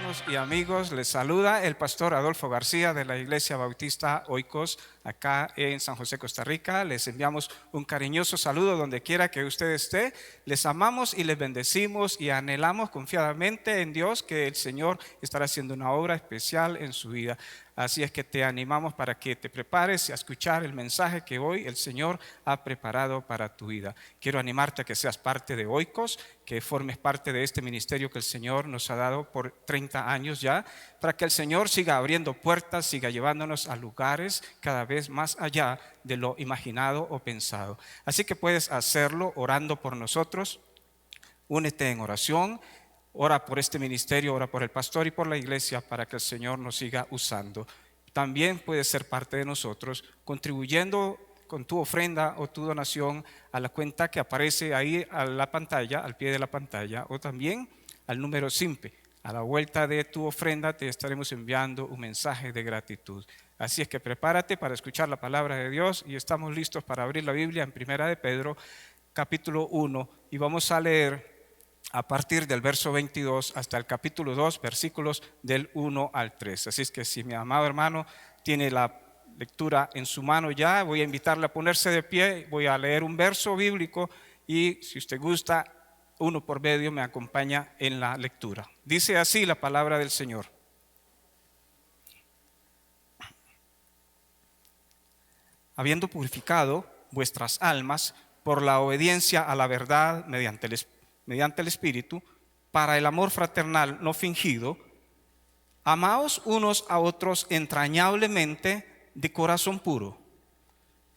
Hermanos y amigos, les saluda el pastor Adolfo García de la Iglesia Bautista Oikos, acá en San José, Costa Rica. Les enviamos un cariñoso saludo donde quiera que usted esté. Les amamos y les bendecimos y anhelamos confiadamente en Dios que el Señor estará haciendo una obra especial en su vida. Así es que te animamos para que te prepares a escuchar el mensaje que hoy el Señor ha preparado para tu vida. Quiero animarte a que seas parte de Oikos, que formes parte de este ministerio que el Señor nos ha dado por 30 años ya, para que el Señor siga abriendo puertas, siga llevándonos a lugares cada vez más allá de lo imaginado o pensado. Así que puedes hacerlo orando por nosotros. Únete en oración. Ora por este ministerio, ora por el pastor y por la iglesia para que el Señor nos siga usando. También puedes ser parte de nosotros contribuyendo con tu ofrenda o tu donación a la cuenta que aparece ahí a la pantalla, al pie de la pantalla, o también al número SIMPE. A la vuelta de tu ofrenda te estaremos enviando un mensaje de gratitud. Así es que prepárate para escuchar la palabra de Dios y estamos listos para abrir la Biblia en Primera de Pedro, capítulo 1, y vamos a leer a partir del verso 22 hasta el capítulo 2, versículos del 1 al 3. Así es que si mi amado hermano tiene la lectura en su mano ya, voy a invitarle a ponerse de pie, voy a leer un verso bíblico y si usted gusta, uno por medio me acompaña en la lectura. Dice así la palabra del Señor. Habiendo purificado vuestras almas por la obediencia a la verdad mediante el Espíritu, para el amor fraternal no fingido, amaos unos a otros entrañablemente de corazón puro,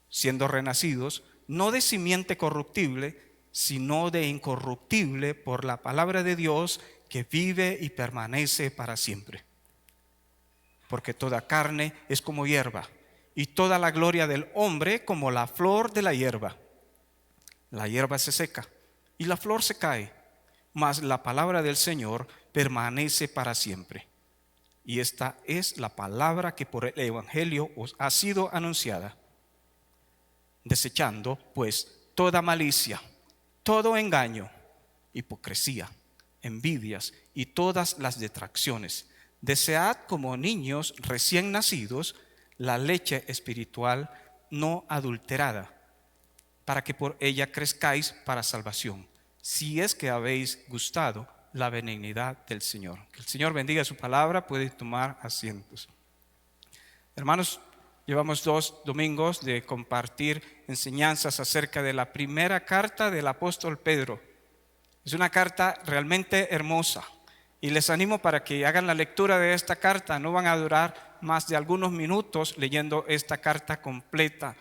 siendo renacidos no de simiente corruptible, sino de incorruptible por la palabra de Dios que vive y permanece para siempre. Porque toda carne es como hierba, y toda la gloria del hombre como la flor de la hierba. La hierba se seca y la flor se cae, mas la palabra del Señor permanece para siempre. Y esta es la palabra que por el Evangelio os ha sido anunciada. Desechando, pues, toda malicia, todo engaño, hipocresía, envidias y todas las detracciones, desead como niños recién nacidos la leche espiritual no adulterada, para que por ella crezcáis para salvación, si es que habéis gustado la benignidad del Señor. Que el Señor bendiga su palabra, pueden tomar asientos. Hermanos, llevamos 2 domingos de compartir enseñanzas acerca de la primera carta del apóstol Pedro. Es una carta realmente hermosa y les animo para que hagan la lectura de esta carta. No van a durar más de algunos minutos leyendo esta carta completa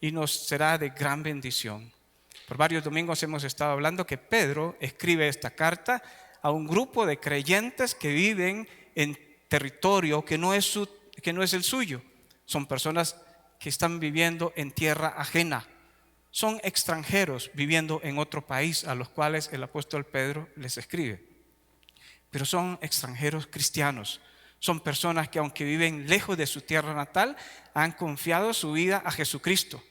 y nos será de gran bendición. Por varios domingos hemos estado hablando que Pedro escribe esta carta a un grupo de creyentes que viven en territorio que no es el suyo. Son personas que están viviendo en tierra ajena. Son extranjeros viviendo en otro país a los cuales el apóstol Pedro les escribe. Pero son extranjeros cristianos. Son personas que aunque viven lejos de su tierra natal, han confiado su vida a Jesucristo.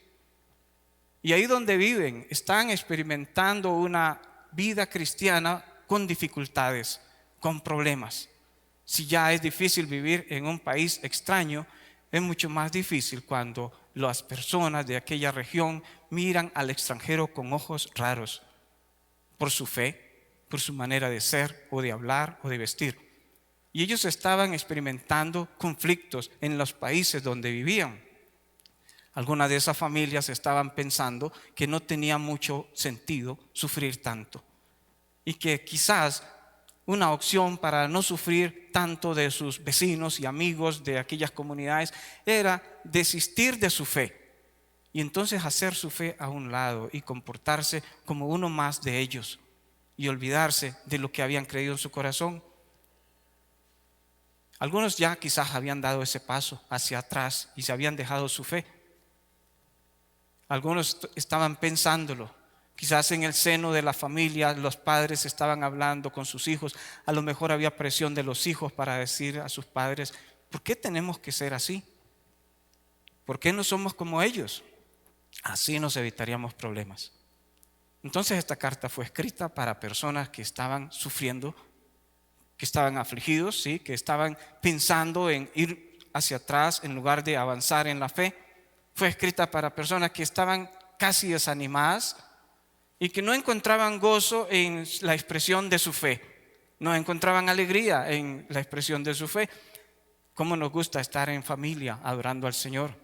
Y ahí donde viven, están experimentando una vida cristiana con dificultades, con problemas. Si ya es difícil vivir en un país extraño, es mucho más difícil cuando las personas de aquella región miran al extranjero con ojos raros, por su fe, por su manera de ser o de hablar o de vestir. Y ellos estaban experimentando conflictos en los países donde vivían. Algunas de esas familias estaban pensando que no tenía mucho sentido sufrir tanto y que quizás una opción para no sufrir tanto de sus vecinos y amigos de aquellas comunidades era desistir de su fe y entonces hacer su fe a un lado y comportarse como uno más de ellos y olvidarse de lo que habían creído en su corazón. Algunos ya quizás habían dado ese paso hacia atrás y se habían dejado su fe. Algunos estaban pensándolo, quizás en el seno de la familia los padres estaban hablando con sus hijos, a lo mejor había presión de los hijos para decir a sus padres, ¿por qué tenemos que ser así? ¿Por qué no somos como ellos? Así nos evitaríamos problemas. Entonces esta carta fue escrita para personas que estaban sufriendo que estaban afligidos, ¿sí? Que estaban pensando en ir hacia atrás en lugar de avanzar en la fe. Fue escrita para personas que estaban casi desanimadas y que no encontraban gozo en la expresión de su fe, no encontraban alegría en la expresión de su fe. ¿Cómo nos gusta estar en familia adorando al Señor?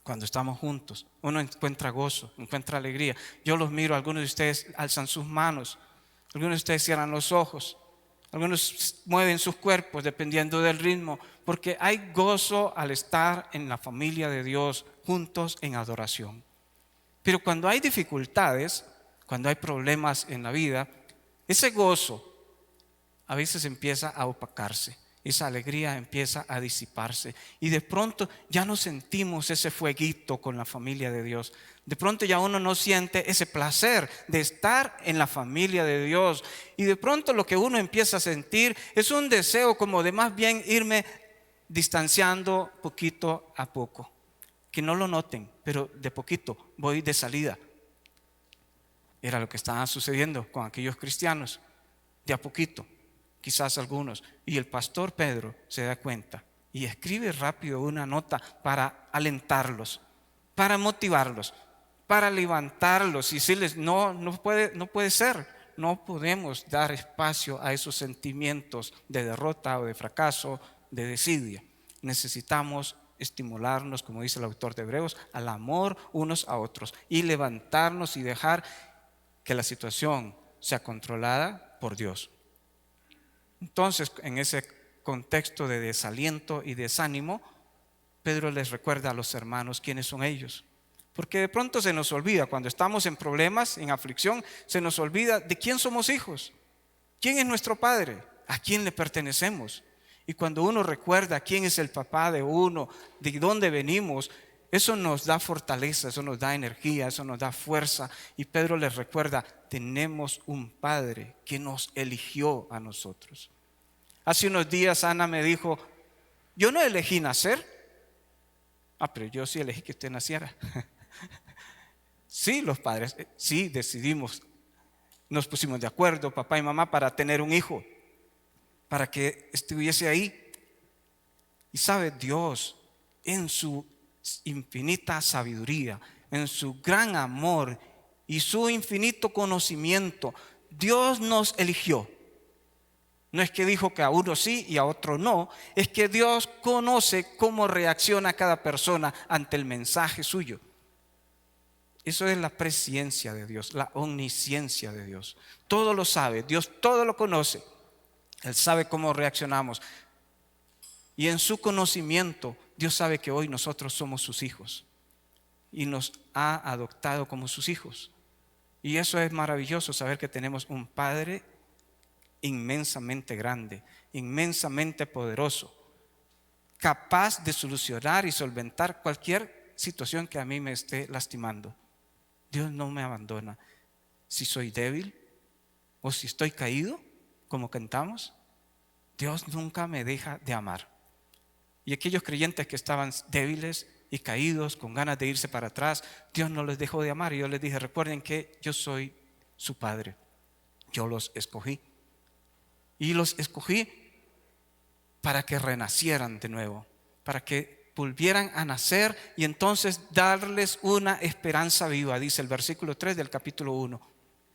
Cuando estamos juntos, uno encuentra gozo, encuentra alegría. Yo los miro, algunos de ustedes alzan sus manos, algunos de ustedes cierran los ojos, algunos mueven sus cuerpos dependiendo del ritmo, porque hay gozo al estar en la familia de Dios, juntos en adoración. Pero cuando hay dificultades, cuando hay problemas en la vida, ese gozo a veces empieza a opacarse, esa alegría empieza a disiparse y de pronto ya no sentimos ese fueguito con la familia de Dios. De pronto ya uno no siente ese placer de estar en la familia de Dios y de pronto lo que uno empieza a sentir es un deseo como de más bien irme distanciando poquito a poco. Que no lo noten, pero de poquito voy de salida. Era lo que estaba sucediendo con aquellos cristianos, de a poquito, quizás algunos. Y el pastor Pedro se da cuenta y escribe rápido una nota para alentarlos, para motivarlos, para levantarlos y decirles, no puede ser, no podemos dar espacio a esos sentimientos de derrota o de fracaso, de desidia. Necesitamos estimularnos, como dice el autor de Hebreos, al amor unos a otros y levantarnos y dejar que la situación sea controlada por Dios. Entonces, en ese contexto de desaliento y desánimo, Pedro les recuerda a los hermanos quiénes son ellos. Porque de pronto se nos olvida, cuando estamos en problemas, en aflicción, se nos olvida de quién somos hijos, quién es nuestro padre, a quién le pertenecemos. Y cuando uno recuerda quién es el papá de uno, de dónde venimos, eso nos da fortaleza, eso nos da energía, eso nos da fuerza. Y Pedro les recuerda, tenemos un padre que nos eligió a nosotros. Hace unos días Ana me dijo, yo no elegí nacer. Pero yo sí elegí que usted naciera. Sí, los padres, sí decidimos, nos pusimos de acuerdo, papá y mamá, para tener un hijo, para que estuviese ahí. Y sabe, Dios, en su infinita sabiduría, en su gran amor y su infinito conocimiento, Dios nos eligió. No es que dijo que a uno sí y a otro no, es que Dios conoce cómo reacciona cada persona ante el mensaje suyo. Eso es la presciencia de Dios, la omnisciencia de Dios. Todo lo sabe, Dios todo lo conoce. Él sabe cómo reaccionamos. Y en su conocimiento, Dios sabe que hoy nosotros somos sus hijos y nos ha adoptado como sus hijos. Y eso es maravilloso, saber que tenemos un Padre inmensamente grande, inmensamente poderoso, capaz de solucionar y solventar cualquier situación que a mí me esté lastimando. Dios no me abandona. Si soy débil o si estoy caído, como cantamos, Dios nunca me deja de amar. Y aquellos creyentes que estaban débiles y caídos, con ganas de irse para atrás, Dios no les dejó de amar. Y yo les dije, recuerden que yo soy su Padre. Yo los escogí. Y los escogí para que renacieran de nuevo, para que volvieran a nacer y entonces darles una esperanza viva, dice el versículo 3 del capítulo 1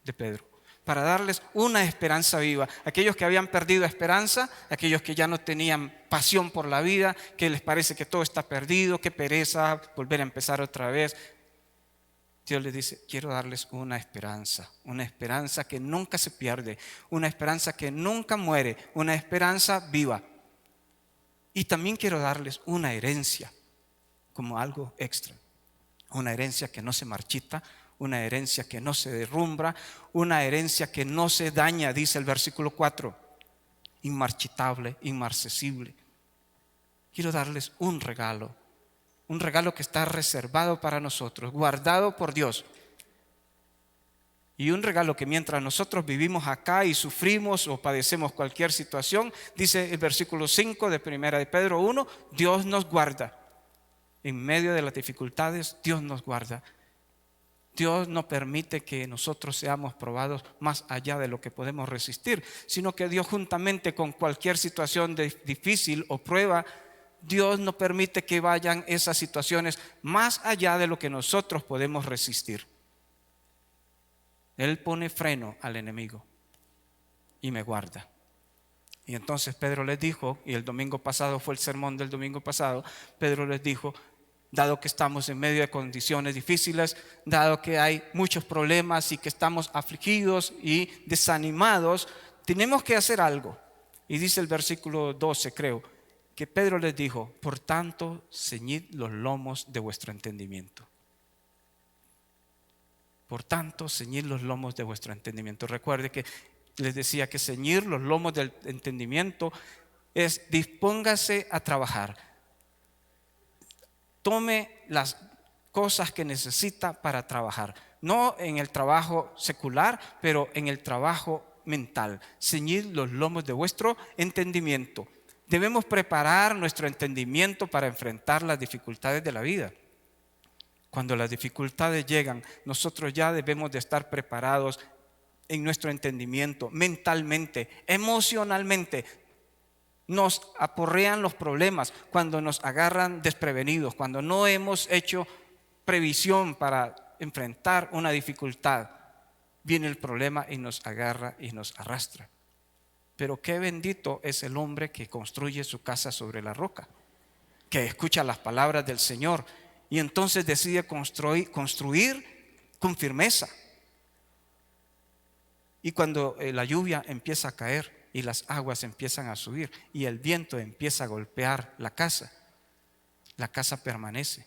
de Pedro. Para darles una esperanza viva. Aquellos que habían perdido esperanza, aquellos que ya no tenían pasión por la vida, que les parece que todo está perdido, que pereza, volver a empezar otra vez. Dios les dice, quiero darles una esperanza que nunca se pierde, una esperanza que nunca muere, una esperanza viva. Y también quiero darles una herencia, como algo extra, una herencia que no se marchita, una herencia que no se derrumbra, una herencia que no se daña, dice el versículo 4, inmarchitable, inmarcesible. Quiero darles un regalo que está reservado para nosotros, guardado por Dios. Y un regalo que mientras nosotros vivimos acá y sufrimos o padecemos cualquier situación, dice el versículo 5 de 1 de Pedro 1, Dios nos guarda. En medio de las dificultades, Dios nos guarda. Dios no permite que nosotros seamos probados más allá de lo que podemos resistir, sino que Dios, juntamente con cualquier situación difícil o prueba, Dios no permite que vayan esas situaciones más allá de lo que nosotros podemos resistir. Él pone freno al enemigo y me guarda. Y entonces Pedro les dijo, y el domingo pasado fue el sermón del domingo pasado, Pedro les dijo: dado que estamos en medio de condiciones difíciles, dado que hay muchos problemas y que estamos afligidos y desanimados, tenemos que hacer algo. Y dice el versículo 12, creo, que Pedro les dijo: por tanto, ceñid los lomos de vuestro entendimiento. Por tanto, ceñid los lomos de vuestro entendimiento. Recuerde que les decía que ceñir los lomos del entendimiento es: dispóngase a trabajar. Tome las cosas que necesita para trabajar. No en el trabajo secular, pero en el trabajo mental. Ceñid los lomos de vuestro entendimiento. Debemos preparar nuestro entendimiento para enfrentar las dificultades de la vida. Cuando las dificultades llegan, nosotros ya debemos de estar preparados en nuestro entendimiento, mentalmente, emocionalmente. Nos aporrean los problemas cuando nos agarran desprevenidos, cuando no hemos hecho previsión para enfrentar una dificultad. Viene el problema y nos agarra y nos arrastra. Pero qué bendito es el hombre que construye su casa sobre la roca, que escucha las palabras del Señor y entonces decide construir con firmeza. Y cuando la lluvia empieza a caer y las aguas empiezan a subir y el viento empieza a golpear la casa permanece.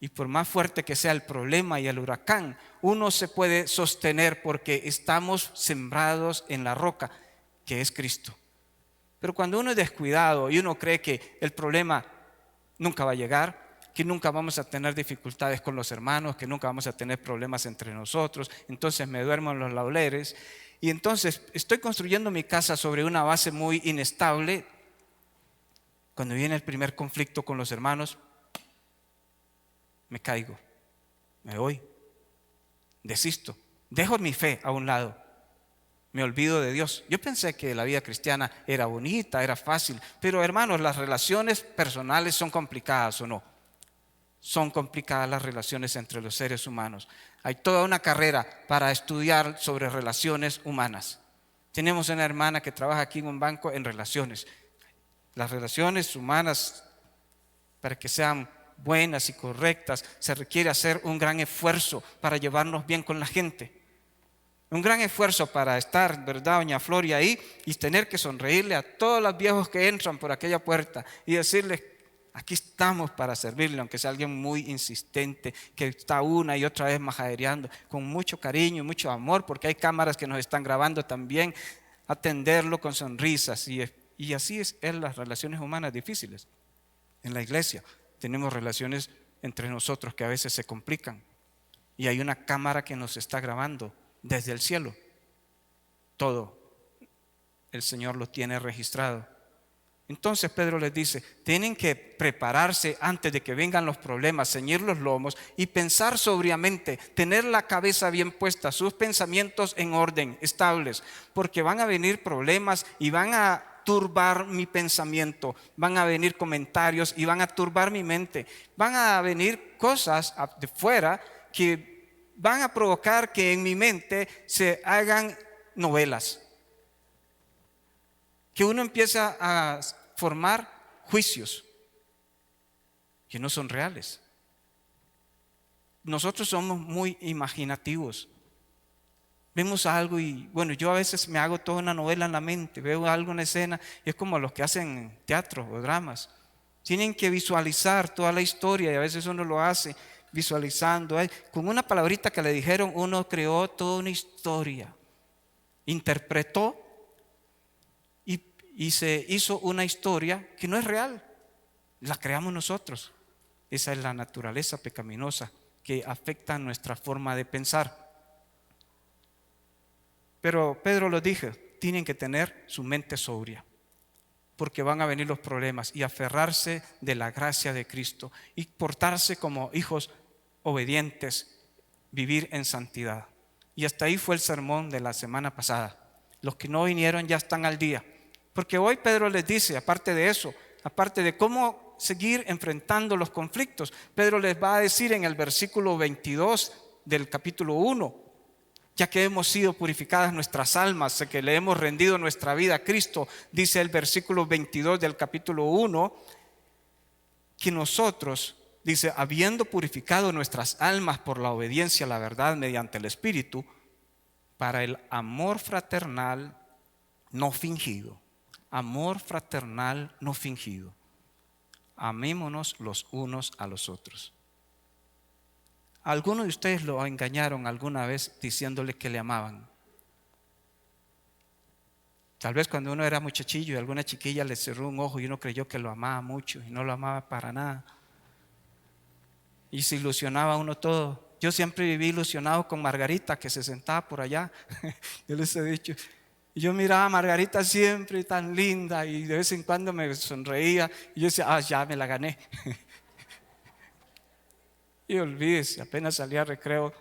Y por más fuerte que sea el problema y el huracán, uno se puede sostener porque estamos sembrados en la roca, que es Cristo. Pero cuando uno es descuidado y uno cree que el problema nunca va a llegar, que nunca vamos a tener dificultades con los hermanos, que nunca vamos a tener problemas entre nosotros, entonces me duermo en los laureles y entonces estoy construyendo mi casa sobre una base muy inestable. Cuando viene el primer conflicto con los hermanos, me caigo, me voy, desisto, dejo mi fe a un lado, me olvido de Dios. Yo pensé que la vida cristiana era bonita, era fácil, pero hermanos, las relaciones personales son complicadas, ¿o no? Son complicadas las relaciones entre los seres humanos. Hay toda una carrera para estudiar sobre relaciones humanas. Tenemos una hermana que trabaja aquí en un banco en relaciones. Las relaciones humanas, para que sean buenas y correctas, se requiere hacer un gran esfuerzo para llevarnos bien con la gente. Un gran esfuerzo para estar, ¿verdad, doña Floria, ahí y tener que sonreírle a todos los viejos que entran por aquella puerta y decirles: aquí estamos para servirle, aunque sea alguien muy insistente, que está una y otra vez majadereando, con mucho cariño y mucho amor, porque hay cámaras que nos están grabando también, atenderlo con sonrisas. Y así es las relaciones humanas difíciles. En la iglesia tenemos relaciones entre nosotros que a veces se complican. Y hay una cámara que nos está grabando desde el cielo. Todo el Señor lo tiene registrado. Entonces Pedro les dice: tienen que prepararse antes de que vengan los problemas, ceñir los lomos y pensar sobriamente, tener la cabeza bien puesta, sus pensamientos en orden, estables, porque van a venir problemas y van a turbar mi pensamiento, van a venir comentarios y van a turbar mi mente, van a venir cosas de fuera que van a provocar que en mi mente se hagan novelas, que uno empieza a formar juicios que no son reales. Nosotros somos muy imaginativos. Vemos algo y bueno, yo a veces me hago toda una novela en la mente, veo algo en escena y es como los que hacen teatro o dramas. Tienen que visualizar toda la historia y a veces uno lo hace visualizando. Con una palabrita que le dijeron, uno creó toda una historia, interpretó y se hizo una historia que no es real, la creamos nosotros. Esa es la naturaleza pecaminosa que afecta nuestra forma de pensar. Pero Pedro lo dijo, tienen que tener su mente sobria, porque van a venir los problemas, y aferrarse de la gracia de Cristo y portarse como hijos obedientes, vivir en santidad. Y hasta ahí fue el sermón de la semana pasada. Los que no vinieron ya están al día. Porque hoy Pedro les dice, aparte de eso, aparte de cómo seguir enfrentando los conflictos, Pedro les va a decir en el versículo 22 del capítulo 1, ya que hemos sido purificadas nuestras almas, que le hemos rendido nuestra vida a Cristo, dice el versículo 22 del capítulo 1, que nosotros, dice, habiendo purificado nuestras almas por la obediencia a la verdad mediante el Espíritu, para el amor fraternal no fingido. Amor fraternal no fingido. Amémonos los unos a los otros. ¿Alguno de ustedes lo engañaron alguna vez diciéndole que le amaban? Tal vez cuando uno era muchachillo y alguna chiquilla le cerró un ojo y uno creyó que lo amaba mucho y no lo amaba para nada. Y se ilusionaba uno todo. Yo siempre viví ilusionado con Margarita, que se sentaba por allá. Yo les he dicho. Y yo miraba a Margarita siempre tan linda y de vez en cuando me sonreía. Y yo decía, ya me la gané. Y olvídese, apenas salía a recreo,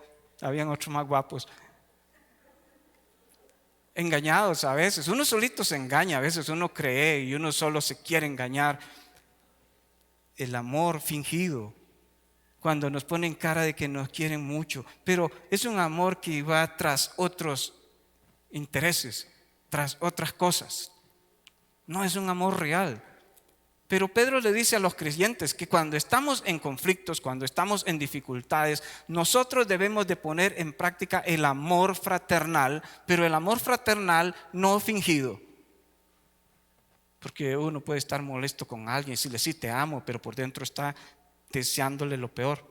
habían otros más guapos. Engañados a veces, uno solito se engaña, a veces uno cree y uno solo se quiere engañar. El amor fingido, cuando nos ponen cara de que nos quieren mucho, pero es un amor que va tras otros intereses, tras otras cosas. No es un amor real. Pero Pedro le dice a los creyentes que cuando estamos en conflictos, cuando estamos en dificultades, nosotros debemos de poner en práctica el amor fraternal, pero el amor fraternal no fingido. Porque uno puede estar molesto con alguien y decirle, sí, te amo, pero por dentro está deseándole lo peor.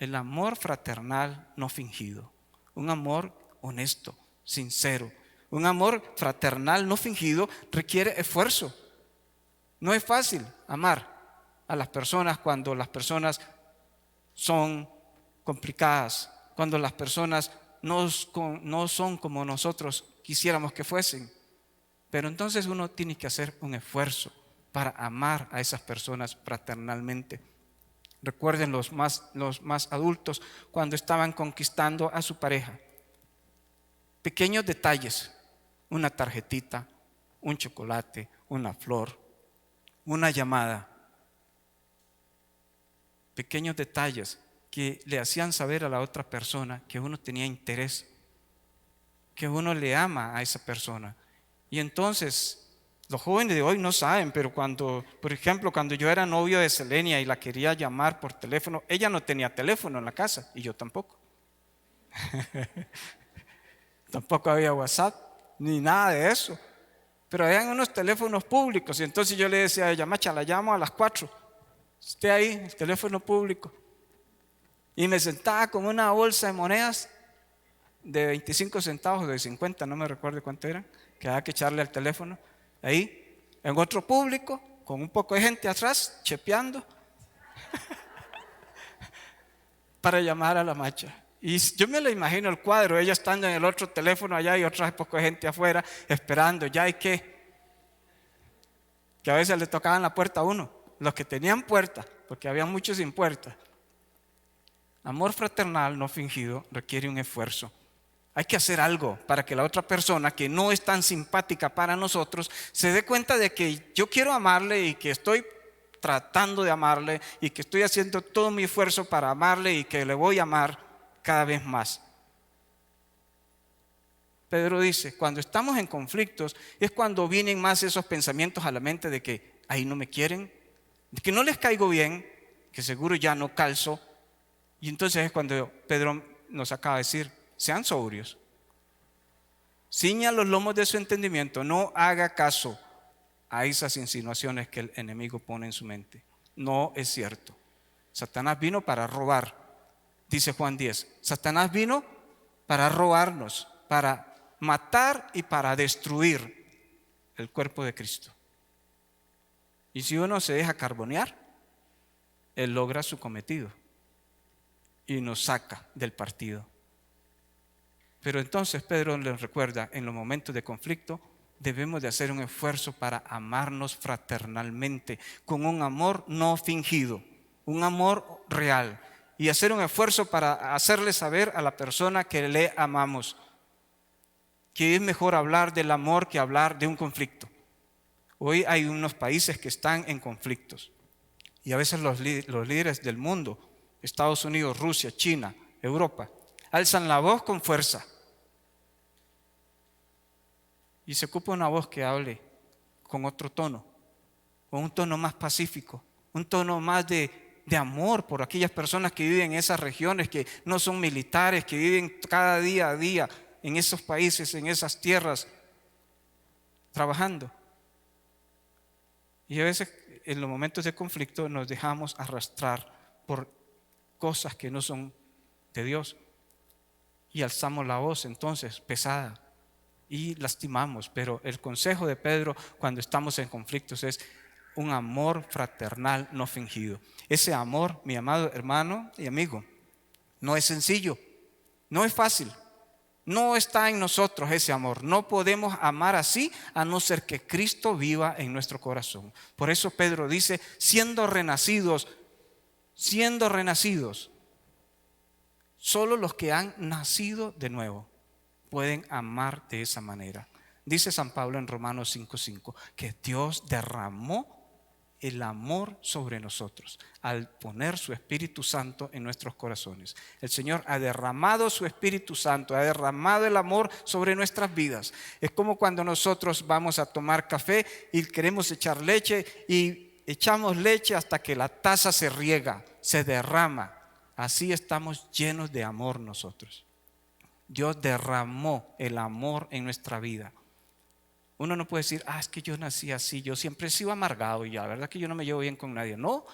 El amor fraternal no fingido, un amor honesto, sincero. Un amor fraternal no fingido requiere esfuerzo. No es fácil amar a las personas cuando las personas son complicadas, cuando las personas no son como nosotros quisiéramos que fuesen. Pero entonces uno tiene que hacer un esfuerzo para amar a esas personas fraternalmente. Recuerden los más adultos cuando estaban conquistando a su pareja. Pequeños detalles, una tarjetita, un chocolate, una flor, una llamada, pequeños detalles que le hacían saber a la otra persona que uno tenía interés, que uno le ama a esa persona. Y entonces, los jóvenes de hoy no saben, pero por ejemplo, cuando yo era novio de Selenia y la quería llamar por teléfono, ella no tenía teléfono en la casa y yo tampoco. Tampoco había WhatsApp, ni nada de eso. Pero habían unos teléfonos públicos y entonces yo le decía a ella, Macha, la llamo a las 4. Esté ahí, el teléfono público. Y me sentaba con una bolsa de monedas de 25 centavos o de 50, no me recuerdo cuánto eran, que había que echarle al teléfono. Ahí, en otro público, con un poco de gente atrás, chepeando, para llamar a la Macha. Y yo me lo imagino el cuadro, ella estando en el otro teléfono allá y otra poco de gente afuera esperando, ya hay que a veces le tocaban la puerta a uno, los que tenían puerta, porque había muchos sin puerta. Amor fraternal no fingido requiere un esfuerzo. Hay que hacer algo para que la otra persona que no es tan simpática para nosotros se dé cuenta de que yo quiero amarle y que estoy tratando de amarle y que estoy haciendo todo mi esfuerzo para amarle y que le voy a amar cada vez más. Pedro dice, cuando estamos en conflictos es cuando vienen más esos pensamientos a la mente de que ahí no me quieren, de que no les caigo bien, que seguro ya no calzo. Y entonces es cuando Pedro nos acaba de decir, sean sobrios, ciñan los lomos de su entendimiento, no haga caso a esas insinuaciones que el enemigo pone en su mente. No es cierto. Satanás vino para robar. Dice Juan 10, Satanás vino para robarnos, para matar y para destruir el cuerpo de Cristo. Y si uno se deja carbonear, él logra su cometido y nos saca del partido. Pero entonces Pedro les recuerda, en los momentos de conflicto debemos de hacer un esfuerzo para amarnos fraternalmente, con un amor no fingido, un amor real. y hacer un esfuerzo para hacerle saber a la persona que le amamos que es mejor hablar del amor que hablar de un conflicto. Hoy hay unos países que están en conflictos y a veces los líderes del mundo, Estados Unidos, Rusia, China, Europa, alzan la voz con fuerza y se ocupa una voz que hable con otro tono, con un tono más pacífico, un tono más de amor por aquellas personas que viven en esas regiones, que no son militares, que viven cada día a día en esos países, en esas tierras, trabajando. Y a veces en los momentos de conflicto nos dejamos arrastrar por cosas que no son de Dios y alzamos la voz entonces pesada y lastimamos. Pero el consejo de Pedro cuando estamos en conflictos es un amor fraternal no fingido. Ese amor, mi amado hermano y amigo, no es sencillo, no es fácil. No está en nosotros ese amor. No podemos amar así a no ser que Cristo viva en nuestro corazón. Por eso Pedro dice, siendo renacidos, solo los que han nacido de nuevo pueden amar de esa manera. Dice San Pablo en Romanos 5:5 que Dios derramó el amor sobre nosotros al poner su Espíritu Santo en nuestros corazones. El Señor ha derramado su Espíritu Santo, ha derramado el amor sobre nuestras vidas. Es como cuando nosotros vamos a tomar café y queremos echar leche y echamos leche hasta que la taza se riega, se derrama. Así estamos llenos de amor nosotros. Dios derramó el amor en nuestra vida. Uno no puede decir, es que yo nací así, yo siempre he sido amargado y la verdad que yo no me llevo bien con nadie. No,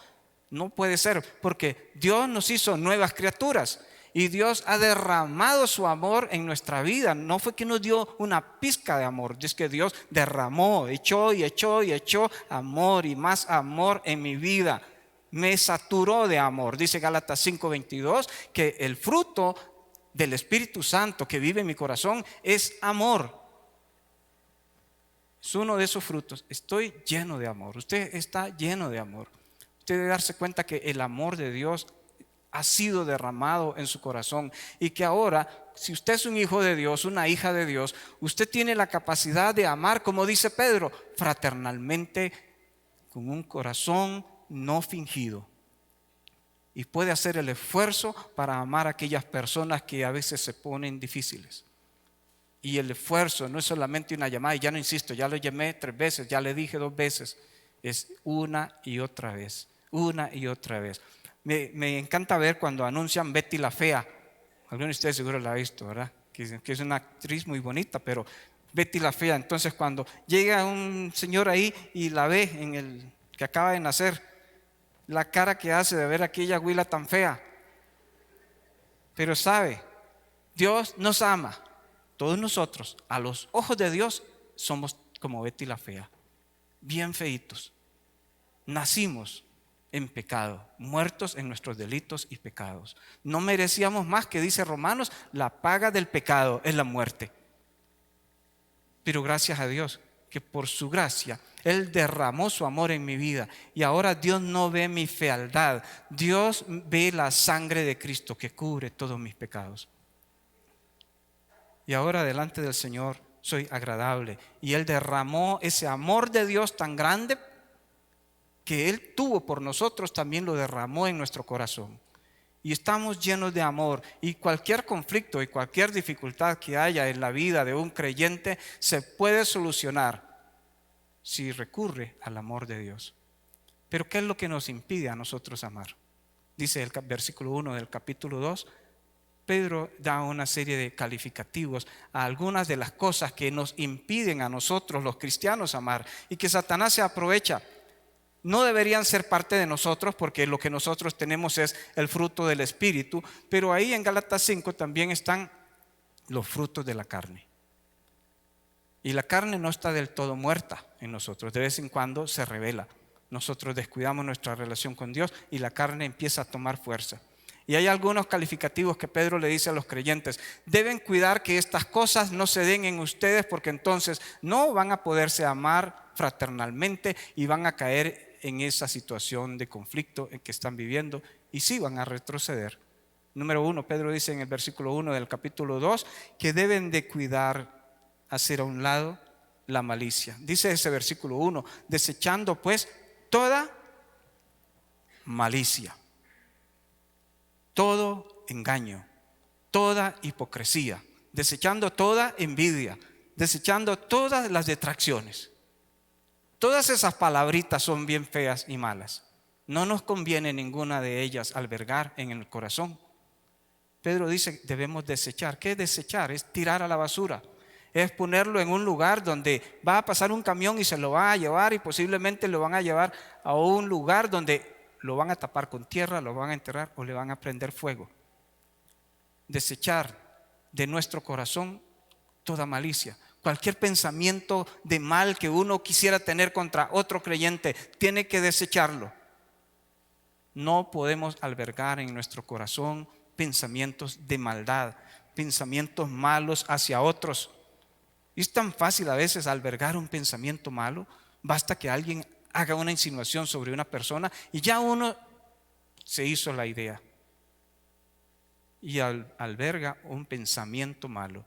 no puede ser, porque Dios nos hizo nuevas criaturas y Dios ha derramado su amor en nuestra vida. No fue que nos dio una pizca de amor, es que Dios derramó, echó y echó y echó amor y más amor en mi vida. Me saturó de amor. Dice Gálatas 5:22 que el fruto del Espíritu Santo que vive en mi corazón es amor. Es uno de esos frutos. Estoy lleno de amor. Usted está lleno de amor. Usted debe darse cuenta que el amor de Dios ha sido derramado en su corazón y que ahora, si usted es un hijo de Dios, una hija de Dios, usted tiene la capacidad de amar, como dice Pedro, fraternalmente, con un corazón no fingido. Y puede hacer el esfuerzo para amar a aquellas personas que a veces se ponen difíciles. Y el esfuerzo no es solamente una llamada, y ya no insisto, ya lo llamé 3 veces, ya le dije 2 veces, es una y otra vez, una y otra vez. Me encanta ver cuando anuncian Betty la Fea. Algunos de ustedes seguro la han visto, ¿verdad? Que es una actriz muy bonita, pero Betty la Fea. Entonces cuando llega un señor ahí y la ve en el que acaba de nacer, la cara que hace de ver a aquella güila tan fea. Pero sabe, Dios nos ama. Todos nosotros, a los ojos de Dios, somos como Betty la Fea, bien feitos. Nacimos en pecado, muertos en nuestros delitos y pecados. No merecíamos más, que dice Romanos, la paga del pecado es la muerte. Pero gracias a Dios, que por su gracia, Él derramó su amor en mi vida. Y ahora Dios no ve mi fealdad, Dios ve la sangre de Cristo que cubre todos mis pecados. Y ahora delante del Señor soy agradable. Y Él derramó ese amor de Dios tan grande que Él tuvo por nosotros, también lo derramó en nuestro corazón. Y estamos llenos de amor. Y cualquier conflicto y cualquier dificultad que haya en la vida de un creyente se puede solucionar si recurre al amor de Dios. Pero ¿qué es lo que nos impide a nosotros amar? Dice el versículo 1 del capítulo 2. Pedro da una serie de calificativos a algunas de las cosas que nos impiden a nosotros los cristianos amar y que Satanás se aprovecha. No deberían ser parte de nosotros porque lo que nosotros tenemos es el fruto del Espíritu, pero ahí en Gálatas 5 también están los frutos de la carne. Y la carne no está del todo muerta en nosotros, de vez en cuando se revela. Nosotros descuidamos nuestra relación con Dios y la carne empieza a tomar fuerza. Y hay algunos calificativos que Pedro le dice a los creyentes: deben cuidar que estas cosas no se den en ustedes, porque entonces no van a poderse amar fraternalmente y van a caer en esa situación de conflicto en que están viviendo y sí van a retroceder. Número 1, Pedro dice en el versículo 1 del capítulo 2 que deben de cuidar, hacer a un lado la malicia. Dice ese versículo 1, desechando pues toda malicia, todo engaño, toda hipocresía, desechando toda envidia, desechando todas las detracciones. Todas esas palabritas son bien feas y malas. No nos conviene ninguna de ellas albergar en el corazón. Pedro dice debemos desechar. ¿Qué es desechar? Es tirar a la basura. Es ponerlo en un lugar donde va a pasar un camión y se lo va a llevar, y posiblemente lo van a llevar a un lugar donde lo van a tapar con tierra, lo van a enterrar o le van a prender fuego. Desechar de nuestro corazón toda malicia. Cualquier pensamiento de mal que uno quisiera tener contra otro creyente, tiene que desecharlo. No podemos albergar en nuestro corazón pensamientos de maldad, pensamientos malos hacia otros. Y es tan fácil a veces albergar un pensamiento malo. Basta que alguien haga una insinuación sobre una persona y ya uno se hizo la idea y alberga un pensamiento malo.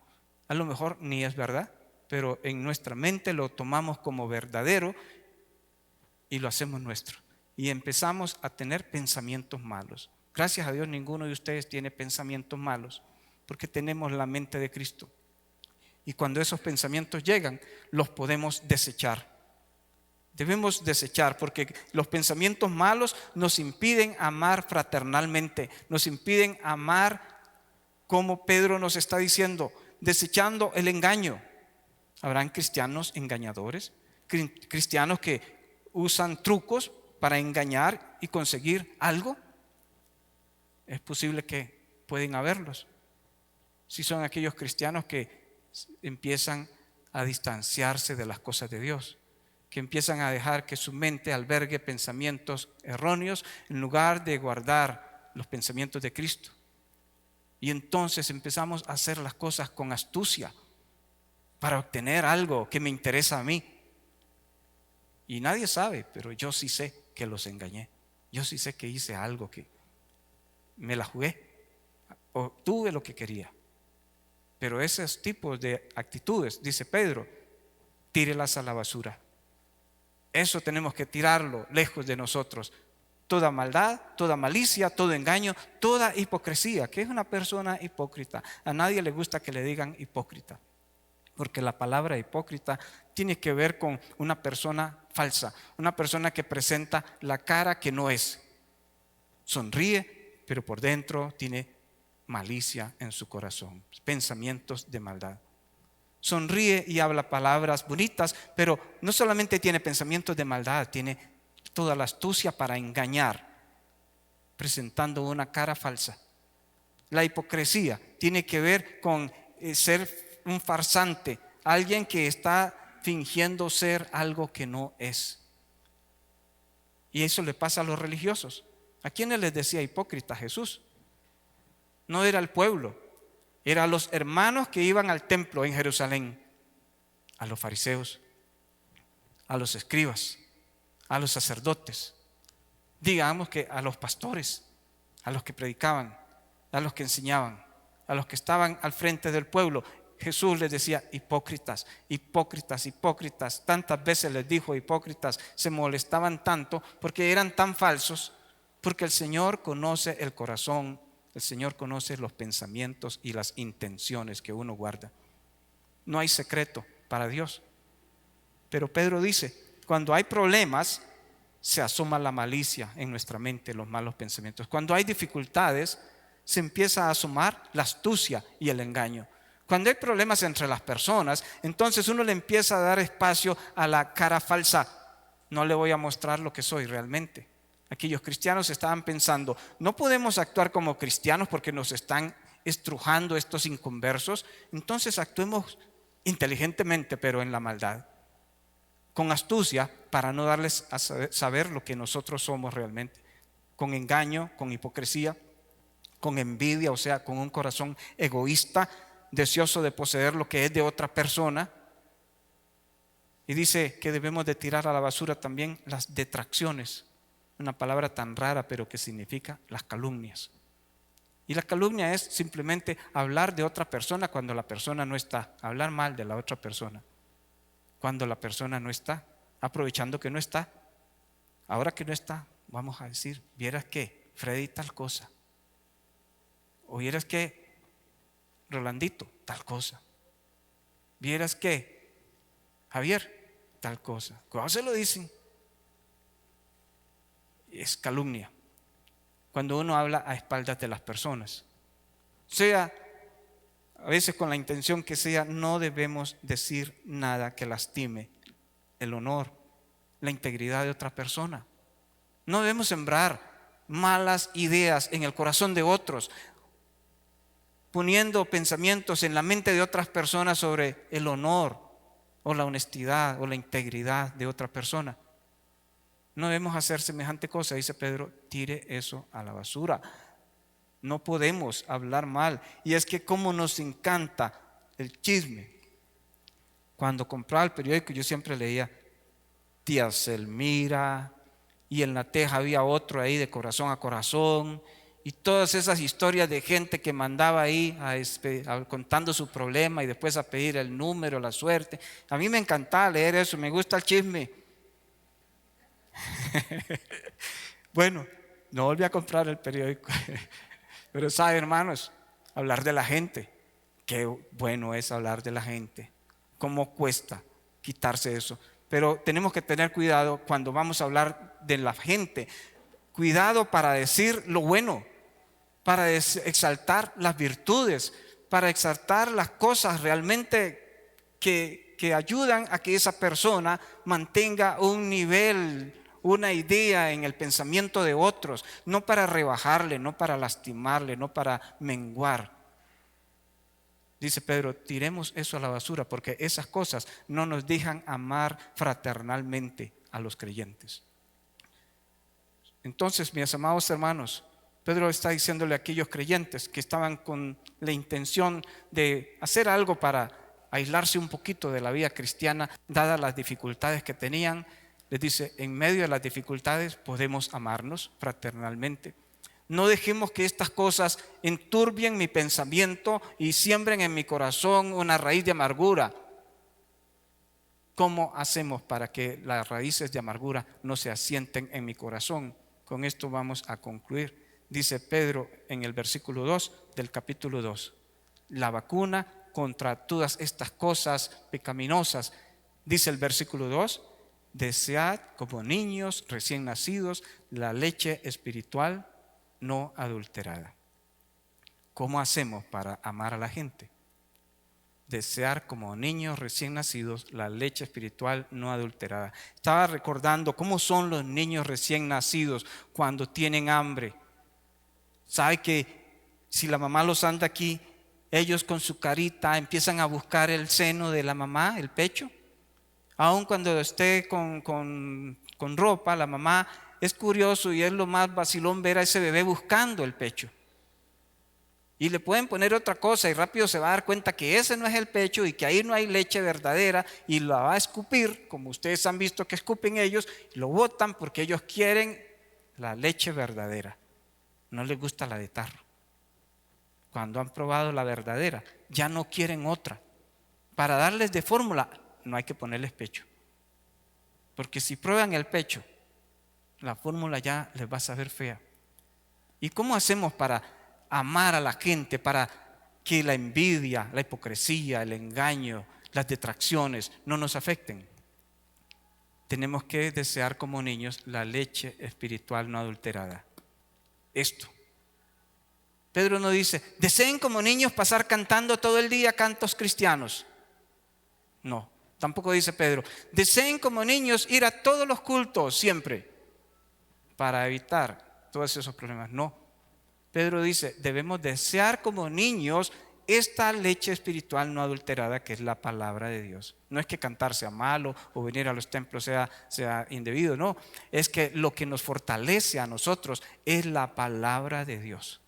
A lo mejor ni es verdad, pero en nuestra mente lo tomamos como verdadero y lo hacemos nuestro. Y empezamos a tener pensamientos malos. Gracias a Dios ninguno de ustedes tiene pensamientos malos, porque tenemos la mente de Cristo. Y cuando esos pensamientos llegan, los podemos desechar. Debemos desechar, porque los pensamientos malos nos impiden amar fraternalmente, nos impiden amar como Pedro nos está diciendo, desechando el engaño. Habrán cristianos engañadores, cristianos que usan trucos para engañar y conseguir algo. Es posible que pueden haberlos. Si son aquellos cristianos que empiezan a distanciarse de las cosas de Dios, que empiezan a dejar que su mente albergue pensamientos erróneos en lugar de guardar los pensamientos de Cristo. Y entonces empezamos a hacer las cosas con astucia para obtener algo que me interesa a mí. Y nadie sabe, pero yo sí sé que los engañé. Yo sí sé que hice algo, que me la jugué, obtuve lo que quería. Pero esos tipos de actitudes, dice Pedro, tírelas a la basura. Eso tenemos que tirarlo lejos de nosotros. Toda maldad, toda malicia, todo engaño, toda hipocresía. ¿Qué es una persona hipócrita? A nadie le gusta que le digan hipócrita, porque la palabra hipócrita tiene que ver con una persona falsa, una persona que presenta la cara que no es. Sonríe, pero por dentro tiene malicia en su corazón, pensamientos de maldad. Sonríe y habla palabras bonitas, pero no solamente tiene pensamientos de maldad, tiene toda la astucia para engañar, presentando una cara falsa. La hipocresía tiene que ver con ser un farsante, alguien que está fingiendo ser algo que no es. Y eso le pasa a los religiosos. ¿A quiénes les decía hipócrita Jesús? No era el pueblo, era a los hermanos que iban al templo en Jerusalén, a los fariseos, a los escribas, a los sacerdotes, digamos que a los pastores, a los que predicaban, a los que enseñaban, a los que estaban al frente del pueblo. Jesús les decía hipócritas, hipócritas, hipócritas. Tantas veces les dijo hipócritas, se molestaban tanto porque eran tan falsos, porque el Señor conoce el corazón. El Señor conoce los pensamientos y las intenciones que uno guarda. No hay secreto para Dios. Pero Pedro dice, cuando hay problemas, se asoma la malicia en nuestra mente, los malos pensamientos. Cuando hay dificultades, se empieza a asomar la astucia y el engaño. Cuando hay problemas entre las personas, entonces uno le empieza a dar espacio a la cara falsa. No le voy a mostrar lo que soy realmente. Aquellos cristianos estaban pensando, no podemos actuar como cristianos porque nos están estrujando estos inconversos, entonces actuemos inteligentemente pero en la maldad, con astucia para no darles a saber lo que nosotros somos realmente, con engaño, con hipocresía, con envidia, o sea, con un corazón egoísta, deseoso de poseer lo que es de otra persona. Y dice que debemos de tirar a la basura también las detracciones. una palabra tan rara, pero que significa las calumnias. Y la calumnia es simplemente hablar de otra persona cuando la persona no está, hablar mal de la otra persona cuando la persona no está, aprovechando que no está. Ahora que no está, vamos a decir, vieras que Freddy tal cosa, o vieras que Rolandito tal cosa, vieras que Javier tal cosa. ¿Cómo se lo dicen? Es calumnia cuando uno habla a espaldas de las personas, sea a veces con la intención que sea. No debemos decir nada que lastime el honor, la integridad de otra persona. No debemos sembrar malas ideas en el corazón de otros, poniendo pensamientos en la mente de otras personas sobre el honor o la honestidad o la integridad de otra persona. No debemos hacer semejante cosa, dice Pedro, tire eso a la basura. No podemos hablar mal. Y es que como nos encanta el chisme. Cuando compraba el periódico yo siempre leía Tía Selmira, y en la teja había otro ahí de corazón a corazón, y todas esas historias de gente que mandaba ahí contando su problema y después a pedir el número, la suerte. A mí me encantaba leer eso, me gusta el chisme. Bueno, no volví a comprar el periódico. Pero sabe, hermanos, hablar de la gente, qué bueno es hablar de la gente, cómo cuesta quitarse eso. Pero tenemos que tener cuidado cuando vamos a hablar de la gente, cuidado para decir lo bueno, para exaltar las virtudes, para exaltar las cosas realmente que ayudan a que esa persona mantenga un nivel, una idea en el pensamiento de otros, no para rebajarle, no para lastimarle, no para menguar. Dice Pedro, tiremos eso a la basura, porque esas cosas no nos dejan amar fraternalmente a los creyentes. Entonces, mis amados hermanos, Pedro está diciéndole a aquellos creyentes que estaban con la intención de hacer algo para aislarse un poquito de la vida cristiana, dadas las dificultades que tenían. Les dice, en medio de las dificultades podemos amarnos fraternalmente. No dejemos que estas cosas enturbien mi pensamiento y siembren en mi corazón una raíz de amargura. ¿Cómo hacemos para que las raíces de amargura no se asienten en mi corazón? Con esto vamos a concluir. Dice Pedro en el versículo 2 del capítulo 2, la vacuna contra todas estas cosas pecaminosas, dice el versículo 2, desead como niños recién nacidos la leche espiritual no adulterada. ¿Cómo hacemos para amar a la gente? Desear como niños recién nacidos la leche espiritual no adulterada. Estaba recordando cómo son los niños recién nacidos cuando tienen hambre. ¿Sabe que si la mamá los anda aquí, ellos con su carita empiezan a buscar el seno de la mamá, el pecho? Aun cuando esté con ropa, la mamá es curioso y es lo más vacilón ver a ese bebé buscando el pecho. Y le pueden poner otra cosa y rápido se va a dar cuenta que ese no es el pecho y que ahí no hay leche verdadera y la va a escupir, como ustedes han visto que escupen ellos, y lo botan porque ellos quieren la leche verdadera. No les gusta la de tarro. Cuando han probado la verdadera, ya no quieren otra. Para darles de fórmula, no hay que ponerles pecho. Porque si prueban el pecho, la fórmula ya les va a saber fea. ¿Y cómo hacemos para amar a la gente, para que la envidia, la hipocresía, el engaño, las detracciones no nos afecten? Tenemos que desear como niños la leche espiritual no adulterada. Esto. Pedro no dice, deseen como niños pasar cantando todo el día cantos cristianos. No, tampoco dice Pedro, deseen como niños ir a todos los cultos siempre para evitar todos esos problemas. No, Pedro dice, debemos desear como niños esta leche espiritual no adulterada que es la palabra de Dios. No es que cantar sea malo o venir a los templos sea indebido, no. Es que lo que nos fortalece a nosotros es la palabra de Dios.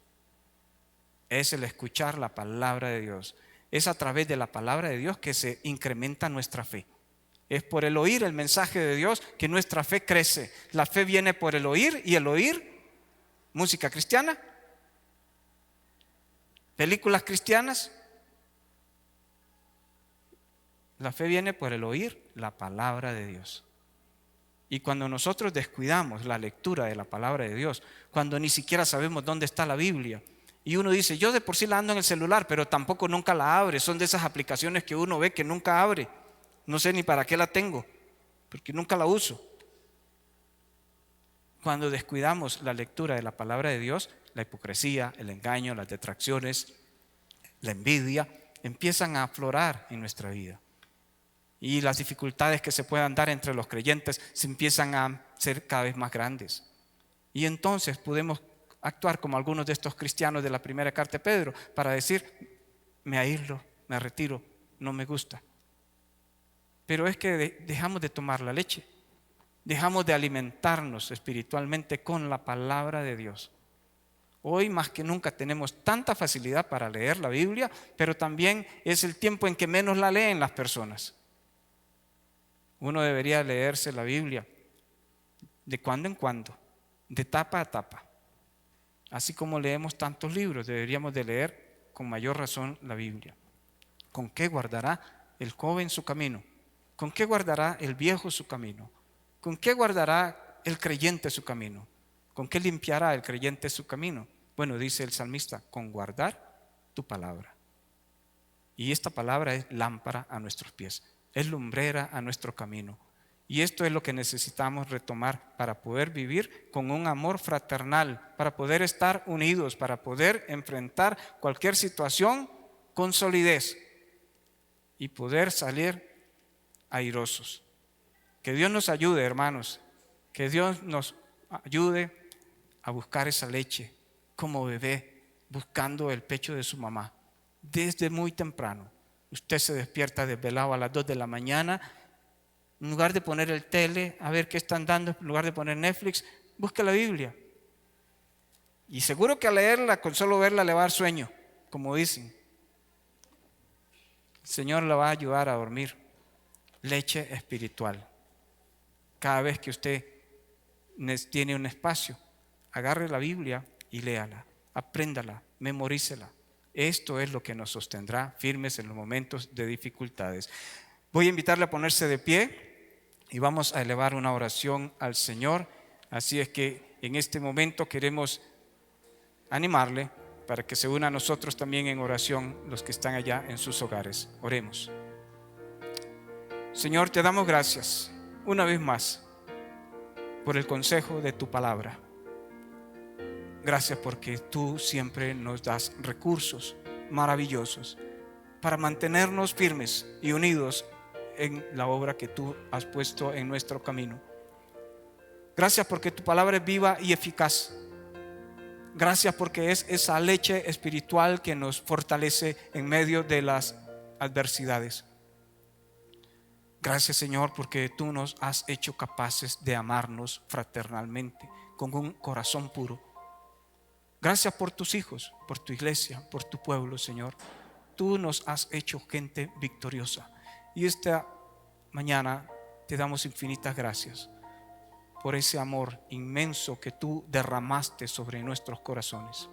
Es el escuchar la palabra de Dios. Es a través de la palabra de Dios que se incrementa nuestra fe. Es por el oír el mensaje de Dios que nuestra fe crece. La fe viene por el oír, y el oír, música cristiana, películas cristianas. La fe viene por el oír la palabra de Dios. Y cuando nosotros descuidamos la lectura de la palabra de Dios, cuando ni siquiera sabemos dónde está la Biblia, y uno dice, yo de por sí la ando en el celular, pero tampoco nunca la abre. Son de esas aplicaciones que uno ve que nunca abre. No sé ni para qué la tengo, porque nunca la uso. Cuando descuidamos la lectura de la palabra de Dios, la hipocresía, el engaño, las detracciones, la envidia, empiezan a aflorar en nuestra vida. Y las dificultades que se puedan dar entre los creyentes se empiezan a ser cada vez más grandes. Y entonces podemos actuar como algunos de estos cristianos de la primera carta de Pedro para decir, me aíslo, me retiro, no me gusta. Pero es que dejamos de tomar la leche, dejamos de alimentarnos espiritualmente con la palabra de Dios. Hoy más que nunca tenemos tanta facilidad para leer la Biblia, pero también es el tiempo en que menos la leen las personas. Uno debería leerse la Biblia de cuando en cuando, de tapa a tapa. Así como leemos tantos libros, deberíamos de leer con mayor razón la Biblia. ¿Con qué guardará el joven su camino? ¿Con qué guardará el viejo su camino? ¿Con qué guardará el creyente su camino? ¿Con qué limpiará el creyente su camino? Bueno, dice el salmista, con guardar tu palabra. Y esta palabra es lámpara a nuestros pies, es lumbrera a nuestro camino. Y esto es lo que necesitamos retomar para poder vivir con un amor fraternal, para poder estar unidos, para poder enfrentar cualquier situación con solidez y poder salir airosos. Que Dios nos ayude, hermanos, que Dios nos ayude a buscar esa leche como bebé, buscando el pecho de su mamá. Desde muy temprano, usted se despierta desvelado a las 2 de la mañana, en lugar de poner el tele, a ver qué están dando, en lugar de poner Netflix, busque la Biblia. Y seguro que al leerla, con solo verla, le va a dar sueño, como dicen. El Señor la va a ayudar a dormir. Leche espiritual. Cada vez que usted tiene un espacio, agarre la Biblia y léala, apréndala, memorícela. Esto es lo que nos sostendrá firmes en los momentos de dificultades. Voy a invitarle a ponerse de pie y vamos a elevar una oración al Señor. Así es que en este momento queremos animarle para que se una a nosotros también en oración los que están allá en sus hogares. Oremos. Señor, te damos gracias una vez más por el consejo de tu palabra. Gracias porque tú siempre nos das recursos maravillosos para mantenernos firmes y unidos en la obra que tú has puesto en nuestro camino. Gracias porque tu palabra es viva y eficaz. Gracias porque es esa leche espiritual que nos fortalece en medio de las adversidades. Gracias, Señor, porque tú nos has hecho capaces de amarnos fraternalmente, con un corazón puro. Gracias por tus hijos, por tu iglesia, por tu pueblo, Señor. Tú nos has hecho gente victoriosa. Y esta mañana te damos infinitas gracias por ese amor inmenso que tú derramaste sobre nuestros corazones.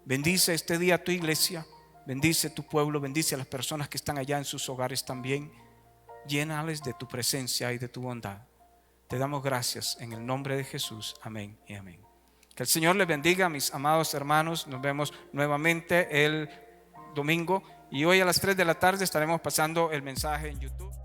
Bendice este día a tu iglesia, bendice tu pueblo, bendice a las personas que están allá en sus hogares también. Llénales de tu presencia y de tu bondad. Te damos gracias en el nombre de Jesús. Amén y amén. Que el Señor les bendiga, mis amados hermanos. Nos vemos nuevamente el domingo y hoy a las 3 de la tarde estaremos pasando el mensaje en YouTube.